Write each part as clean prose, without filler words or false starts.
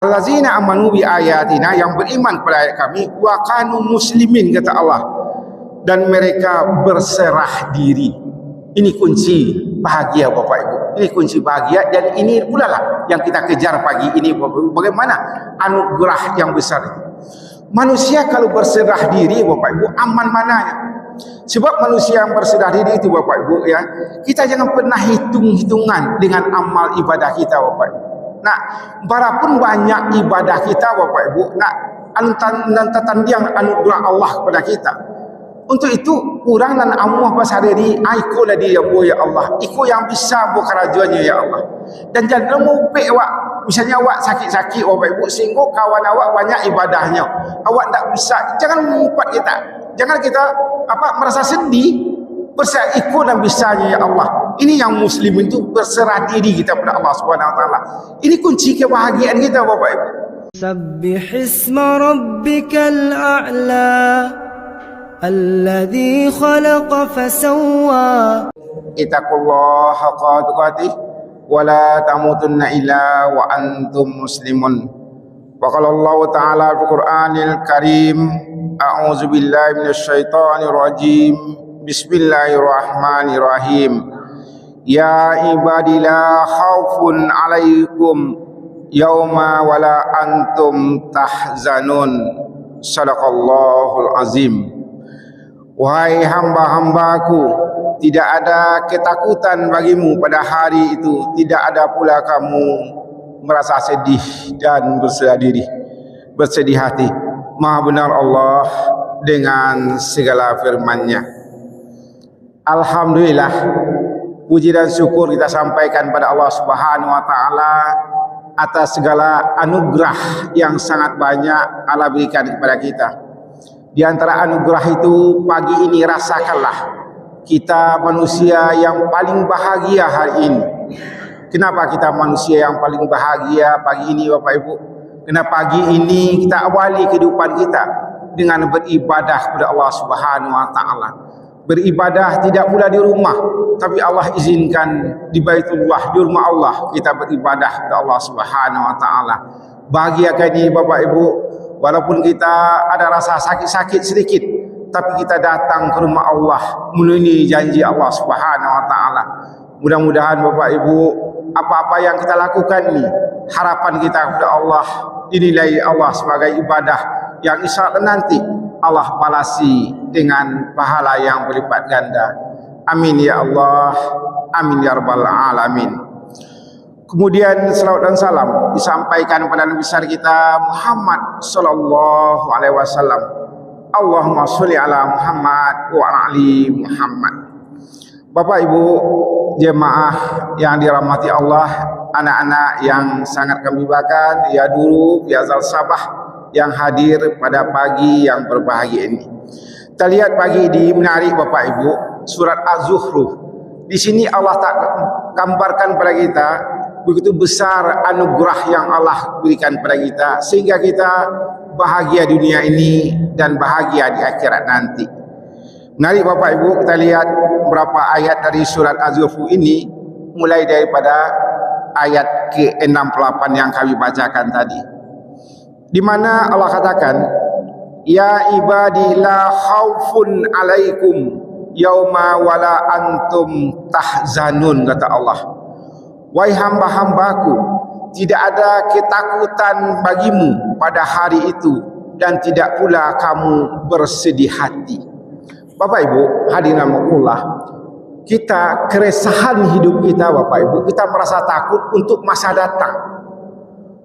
Allazina amanu bi ayatina, yang beriman kepada ayat kami, wa kanu muslimin, kata Allah, dan mereka berserah diri. Ini kunci bahagia Bapak Ibu. Ini kunci bahagia, dan ini pula lah yang kita kejar pagi ini Bapak Ibu. Bagaimana anugerah yang besar itu. Manusia kalau berserah diri Bapak Ibu, aman mananya. Sebab manusia yang berserah diri itu Bapak Ibu ya, kita jangan pernah hitung-hitungan dengan amal ibadah kita Bapak Ibu. Nah, berapun banyak ibadah kita Bapak Ibu, nak tandang anugerah Allah kepada kita. Untuk itu kurang dan amuah pasal diri, ikulah dia ya Allah, ikut yang bisa buat kerajaannya ya Allah. Dan jangan mupik awak, misalnya awak sakit-sakit Bapak Ibu, sehingga kawan awak banyak ibadahnya, awak tak bisa, jangan mengumpat kita. Jangan kita merasa sedih, berserah ikut dan bisanya ya Allah. Ini yang muslim itu berserah diri kita pada Allah Subhanahu wa taala. Ini kunci kebahagiaan kita Bapak Ibu. Sabbihisma rabbikal a'la alladzi khalaqa fasawwa. Ittaqullaha haqqa tuqatih wa la tamutunna illa wa antum muslimun. Wa qala Allah ta'ala fil Qur'anil Karim, a'udzu billahi minasyaitonir rajim. Bismillahirrahmanirrahim. Ya ibadi la khaufun alaikum yauma wala antum tahzanun. Sadaqallahul azim. Wahai hamba-hambaku, tidak ada ketakutan bagimu pada hari itu, tidak ada pula kamu merasa sedih dan bersedih hati. Maha benar Allah dengan segala firman-Nya. Alhamdulillah, puji dan syukur kita sampaikan pada Allah Subhanahu wa taala atas segala anugerah yang sangat banyak Allah berikan kepada kita. Di antara anugerah itu, pagi ini rasakanlah kita manusia yang paling bahagia hari ini. Kenapa kita manusia yang paling bahagia pagi ini Bapak Ibu? Karena pagi ini kita awali kehidupan kita dengan beribadah kepada Allah Subhanahu wa taala. Beribadah tidak pula di rumah, tapi Allah izinkan di Baitullah, di rumah Allah kita beribadah kepada Allah Subhanahu wa taala. Bahagiakan ini Bapak Ibu, walaupun kita ada rasa sakit-sakit sedikit, tapi kita datang ke rumah Allah memenuhi janji Allah Subhanahu wa taala. Mudah-mudahan Bapak Ibu, apa-apa yang kita lakukan ini, harapan kita kepada Allah dinilai Allah sebagai ibadah yang insya Allah nanti Allah balasi dengan pahala yang berlipat ganda. Amin ya Allah, amin ya rabbal alamin. Kemudian salawat dan salam disampaikan kepada Nabi besar kita Muhammad sallallahu alaihi wasallam. Allahumma sholli ala Muhammad wa ala ali Muhammad. Bapak Ibu jemaah yang dirahmati Allah, anak-anak yang sangat kami banggakan, ya dulu ya zal sabah yang hadir pada pagi yang berbahagia ini. Kita lihat pagi ini menarik Bapak Ibu, surat Az-Zukhruf. Di sini Allah tak gambarkan pada kita begitu besar anugerah yang Allah berikan pada kita, sehingga kita bahagia dunia ini dan bahagia di akhirat nanti. Menarik Bapak Ibu, kita lihat beberapa ayat dari surat Az-Zukhruf ini, mulai daripada ayat ke-68 yang kami bacakan tadi, di mana Allah katakan, ya ibadi la khaufun alaikum yauma wala antum tahzanun, kata Allah. Wahai hamba-hambaku, tidak ada ketakutan bagimu pada hari itu, dan tidak pula kamu bersedih hati. Bapak Ibu hadirin rahimakumullah, kita keresahan hidup kita Bapak Ibu, kita merasa takut untuk masa datang.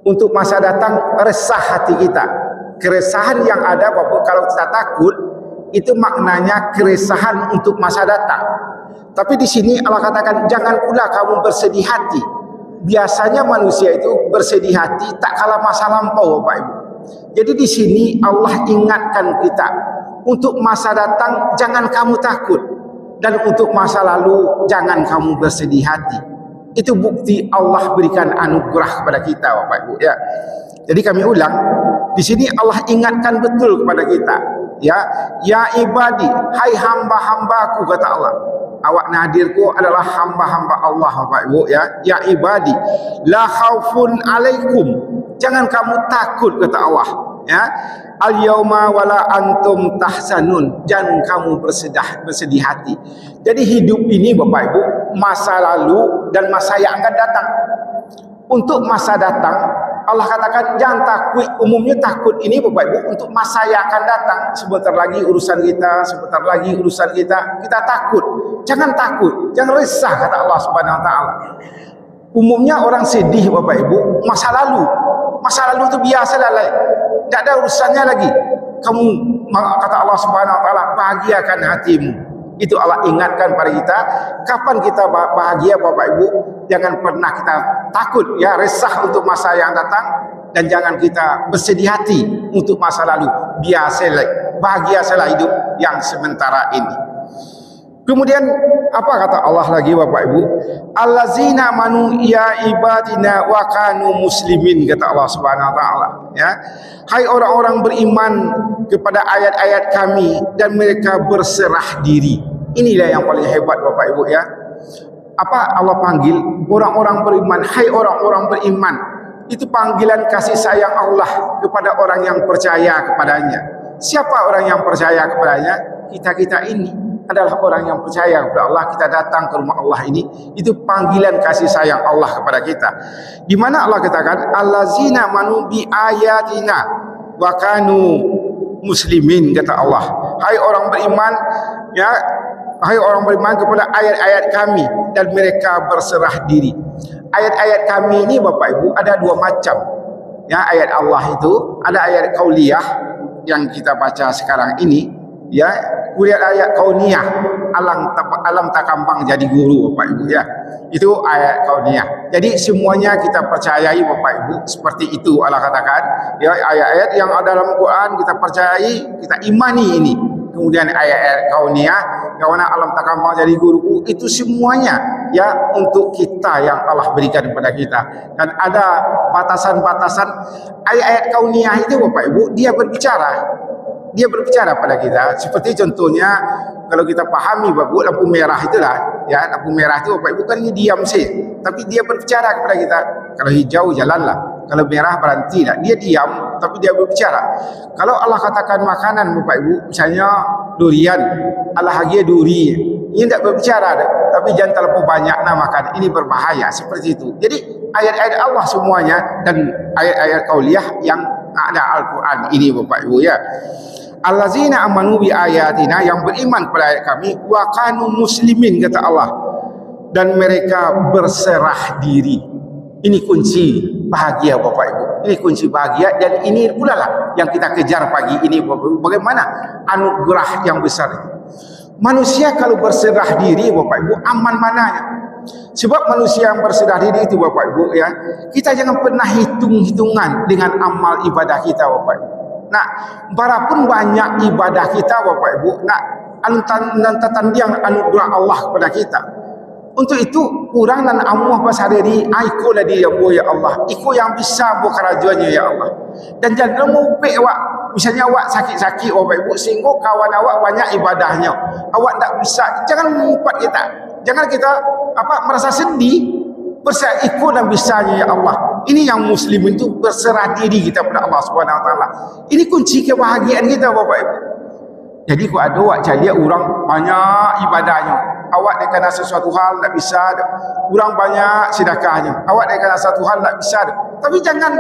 Untuk masa datang resah hati kita. Keresahan yang ada Bapak, kalau kita takut itu maknanya keresahan untuk masa datang. Tapi di sini Allah katakan jangan pula kamu bersedih hati. Biasanya manusia itu bersedih hati tak kala masa lampau Bapak Ibu. Jadi di sini Allah ingatkan kita, untuk masa datang jangan kamu takut, dan untuk masa lalu jangan kamu bersedih hati. Itu bukti Allah berikan anugerah kepada kita Bapak Ibu ya. Jadi kami ulang, di sini Allah ingatkan betul kepada kita ya, ya ibadi, hai hamba-hambaku, kata Allah. Awak nadirku adalah hamba-hamba Allah Bapak Ibu ya. Ya ibadi la khaufun alaikum Jangan kamu takut, kata Allah. Ya, al-yauma wala antum tahzanun. Jangan kamu bersedih hati. Jadi hidup ini Bapak Ibu, masa lalu dan masa yang akan datang. Untuk masa datang, Allah katakan jangan takut. Umumnya takut ini Bapak Ibu untuk masa yang akan datang. Sebentar lagi urusan kita, sebentar lagi urusan kita, kita takut. Jangan takut, jangan resah, kata Allah Subhanahu wa taala. Umumnya orang sedih Bapak Ibu masa lalu. Masa lalu itu biasa dah, tidak ada urusannya lagi. Kamu, kata Allah Subhanahu wa taala, bahagiakan hatimu. Itu Allah ingatkan pada kita. Kapan kita bahagia Bapak Ibu? Jangan pernah kita takut, ya, resah untuk masa yang datang, dan jangan kita bersedih hati untuk masa lalu. Biasalah, bahagialah hidup yang sementara ini. Kemudian apa kata Allah lagi Bapak Ibu? Allazina manu ya ibadina wa kanu muslimin, kata Allah Subhanahu wa taala, ya. Hai orang-orang beriman kepada ayat-ayat kami dan mereka berserah diri. Inilah yang paling hebat Bapak Ibu, ya. Apa Allah panggil orang-orang beriman? Hai orang-orang beriman. Itu panggilan kasih sayang Allah kepada orang yang percaya kepadanya. Siapa orang yang percaya kepadanya? Kita ini adalah orang yang percaya kepada Allah. Kita datang ke rumah Allah ini, itu panggilan kasih sayang Allah kepada kita. Di mana Allah katakan allazina manu bi ayatina wa kanu muslimin, kata Allah. Hai orang beriman, ya, hai orang beriman kepada ayat-ayat kami dan mereka berserah diri. Ayat-ayat kami ini Bapak Ibu ada dua macam. Ya, ayat Allah itu ada ayat qauliyah yang kita baca sekarang ini, ya. Kemudian ayat kauniyah, alam takampang jadi guru Bapak Ibu, ya. Itu ayat kauniyah. Jadi semuanya kita percayai Bapak Ibu, seperti itu Allah katakan, ya, ayat-ayat yang ada dalam Quran kita percayai, kita imani ini. Kemudian ayat-ayat kauniyah, yang mana alam takampang jadi guru, itu semuanya, ya, untuk kita yang Allah berikan kepada kita. Dan ada batasan-batasan. Ayat-ayat kauniyah itu Bapak Ibu, dia berbicara pada kita. Seperti contohnya kalau kita pahami Bapak Ibu, lampu merah itulah, ya, lampu merah itu Bapak Ibu kan ini diam sih, tapi dia berbicara kepada kita. Kalau hijau jalanlah, kalau merah berhentilah. Dia diam tapi dia berbicara. Kalau Allah katakan makanan Bapak Ibu, misalnya durian, Allah hagia duri, ini tidak berbicara, tapi jangan terlalu banyak makan, ini berbahaya, seperti itu. Jadi ayat-ayat Allah semuanya dan ayat-ayat qauliyah yang ada Al-Quran ini Bapak Ibu, ya. Allazina amanu bi ayatina, yang beriman pada ayat kami, wa kanu muslimin, kata Allah, dan mereka berserah diri. Ini kunci bahagia Bapak Ibu. Ini kunci bahagia, dan ini pula lah yang kita kejar pagi ini Bapak Ibu. Bagaimana anugerah yang besar itu. Manusia kalau berserah diri Bapak Ibu, aman mananya. Sebab manusia yang berserah diri itu Bapak Ibu, ya, kita jangan pernah hitung-hitungan dengan amal ibadah kita Bapak Ibu. Nah, berapun banyak ibadah kita Bapak Ibu, nah, tandang anugerah Allah kepada kita. Untuk itu kurang dan amuah pasal diri, ikulah dia ya Allah, ikut yang bisa buat kerajaannya ya Allah. Dan jangan mupik awak, misalnya awak sakit-sakit Bapak Ibu, sehingga kawan awak banyak ibadahnya, awak tak bisa, jangan mengumpat kita. Jangan kita merasa sedih, berserah ikut dan bisanya ya Allah. Ini yang muslim itu berserah diri kita pada Allah Subhanahu wa taala. Ini kunci kebahagiaan kita Bapak Ibu. Jadi kalau ada awak cari orang banyak ibadahnya, awak dia kena sesuatu hal tak bisa, orang banyak sedekahnya, awak dia kena satu hal tak bisa. Tapi jangan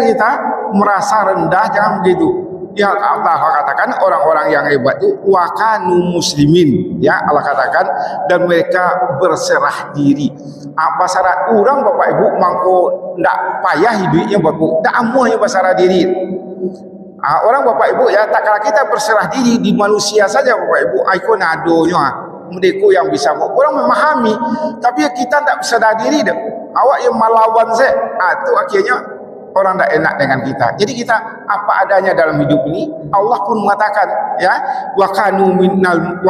kita merasa rendah, jangan begitu. Ya, Allah katakan orang-orang yang hebat itu wa kanu muslimin, ya, Allah katakan, dan mereka berserah diri. Basara orang Bapak Ibu mangko ndak payah hidupnya Bapak Ibu, ndak amuhnya berserah diri. Orang Bapak Ibu, ya, tak kala kita berserah diri di manusia saja Bapak Ibu, ikon adonya mereka yang bisa, orang memahami, tapi kita tak berserah diri dah. Awak yang melawan saya, itu akhirnya orang tak enak dengan kita. Jadi kita apa adanya dalam hidup ini. Allah pun mengatakan, ya, wa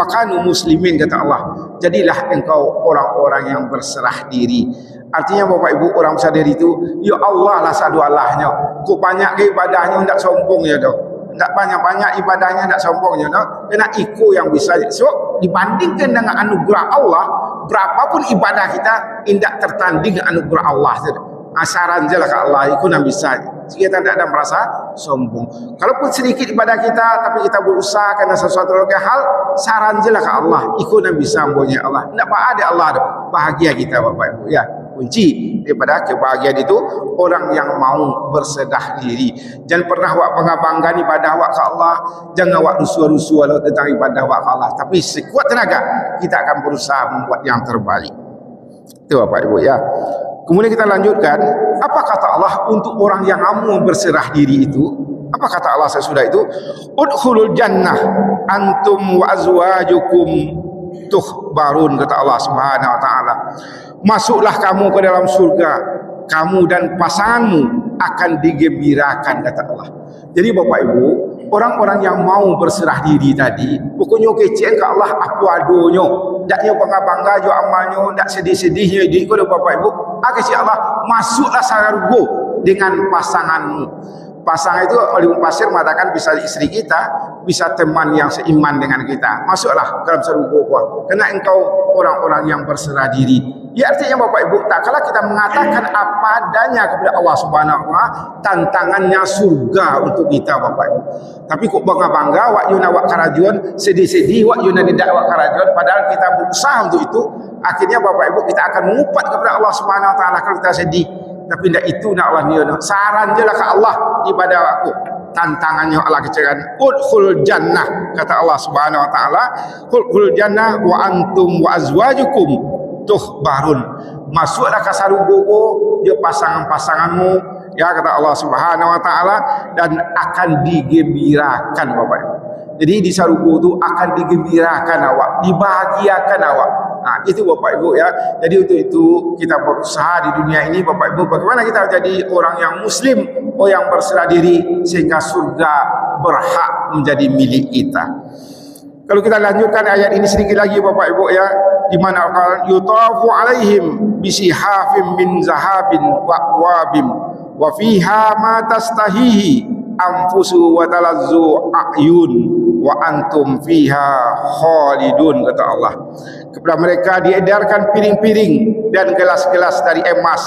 kanu muslimin, kata Allah. Jadilah engkau orang-orang yang berserah diri. Artinya Bapak Ibu, orang berserah diri itu, ya Allah lah sadu Allahnya. Kok banyak ibadahnya tidak sombong ya dah. Tak banyak-banyak ibadahnya tak sombongnya dah. Kena ikut yang bisa. So dibandingkan dengan anugerah Allah, berapapun ibadah kita tidak tertanding anugerah Allah saja. Asaran je lah ke Allah, ikut Nabi bisa. Kita tidak ada merasa sombong. Kalaupun sedikit ibadah kita, tapi kita berusaha karena sesuatu hal, saran je lah ke Allah, ikut Nabi sambungnya Allah. Tidak apa ada Allah ada. Bahagia kita Bapak Ibu ya. Kunci daripada kebahagiaan itu orang yang mau bersedah diri. Jangan pernah awak bangga-bangga ibadah awak ke Allah. Jangan awak rusuh-rusuh tentang ibadah awak ke Allah. Tapi sekuat tenaga kita akan berusaha membuat yang terbaik. Itu Bapak Ibu ya. Kemudian kita lanjutkan, apa kata Allah untuk orang yang mau berserah diri itu? Apa kata Allah sesudah itu? Udkhulul jannah antum wa azwajukum tuhbarun, kata Allah Subhanahu wa taala. Masuklah kamu ke dalam surga, kamu dan pasanganmu akan digembirakan, kata Allah. Jadi Bapak Ibu, orang-orang yang mau berserah diri tadi, pokoknya kecil ke Allah apa adonyo, daknya bangga-bangga jo amalnya, dak sedih-sedihnya di kepada Bapak Ibu. Kasih Allah, masuklah surga dengan pasanganmu. Pasangan itu oleh Pasir mengatakan bisa istri kita, bisa teman yang seiman dengan kita. Masuklah dalam surga. Karena engkau orang-orang yang berserah diri. Ya artinya Bapak Ibu, tak kala kita mengatakan apa adanya kepada Allah Subhanahu wa taala, tantangannya surga untuk kita Bapak Ibu. Tapi kok bangga-bangga wak yuna wak karajuan, sedih-sedih wak yuna tidak wak karajuan, padahal kita berusaha untuk itu. Akhirnya Bapak Ibu kita akan mengupat kepada Allah Subhanahu wa taala kalau kita sedih. Tapi tidak itu nak Allah niyo. Saran je lah ke Allah ibadah aku. Tantangannya Allah kecilkan. Udkhul jannah, kata Allah Subhanahu wa taala. Udkhul jannah wa antum wa azwajukum tuhbarun. Masuklah ke surga je pasangan-pasanganmu, ya kata Allah Subhanahu wa taala, dan akan digembirakan Bapak Ibu. Jadi di surga itu akan digembirakan awak, dibahagiakan awak. Nah, itu Bapak Ibu ya. Jadi untuk itu kita berusaha di dunia ini Bapak Ibu, bagaimana kita jadi orang yang muslim, orang yang berserah diri sehingga surga berhak menjadi milik kita. Kalau kita lanjutkan ayat ini sedikit lagi Bapak Ibu ya, di mana yutafu alaihim bisihafim min zahabin wa wabim wa fiha ma tastahihi anfusu wa talazzu ayun wa antum fiha khalidun, kata Allah. Kepada mereka diedarkan piring-piring dan gelas-gelas dari emas,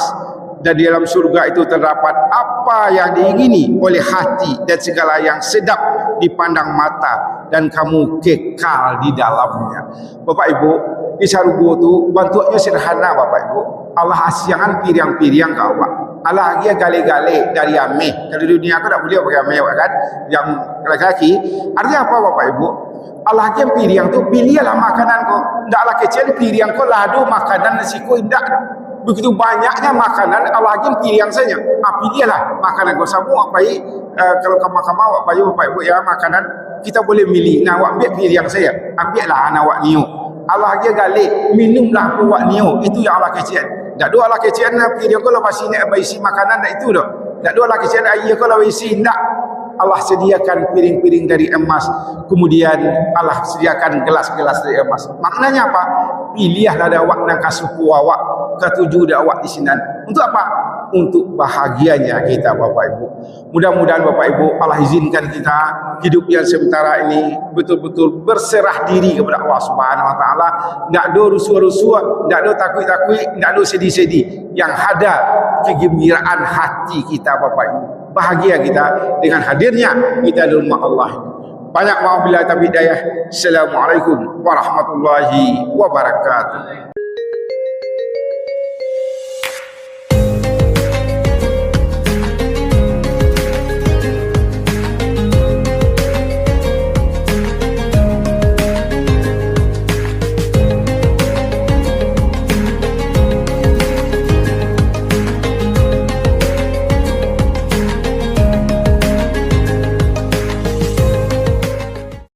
dan di dalam surga itu terdapat apa yang diingini oleh hati dan segala yang sedap dipandang mata, dan kamu kekal di dalamnya. Bapak Ibu, di surga itu bentuknya sederhana Bapak Ibu. Allah asiangan piring-piring ke awak. Allah dia gale-gale dari ameh. Kalau di dunia aku tak boleh pakai ameh kan, yang laki-laki. Artinya apa Bapak Ibu? Allah yang piring tu pilihlah makanan kau. Ndaklah kecil piring kau ladu makanan nasi kau indak. Begitu banyaknya makanan Allah yang piring saja. Pilihlah makanan kau semua. Apa kalau kamar-kamar apa Bapak Ibu ya makanan kita boleh milih. Nah, awak ambil piring saya. Ambillah anak awak niu. Allah dia gale minumlah awak niu. Itu yang Allah kecil. Tak ada Allah kecil piring kau lepas ini isi makanan tak itu dah. Tak ada Allah kecil air kau lepas isi indak. Allah sediakan piring-piring dari emas, kemudian Allah sediakan gelas-gelas dari emas. Maknanya apa? Pilihlah ada awak dan kasuku awak, ketujuh ada awak di sini. Untuk apa? Untuk bahagianya kita Bapak Ibu. Mudah-mudahan Bapak Ibu Allah izinkan kita hidup yang sementara ini betul-betul berserah diri kepada Allah Subhanahu wa taala. Tak ada rusuh-rusuh, tak ada takut-takut, tak ada sedih-sedih. Yang ada kegembiraan hati kita Bapak Ibu. Bahagia kita dengan hadirnya kita di rumah Allah. Banyak maaf bila tak hidayah. Assalamualaikum warahmatullahi wabarakatuh.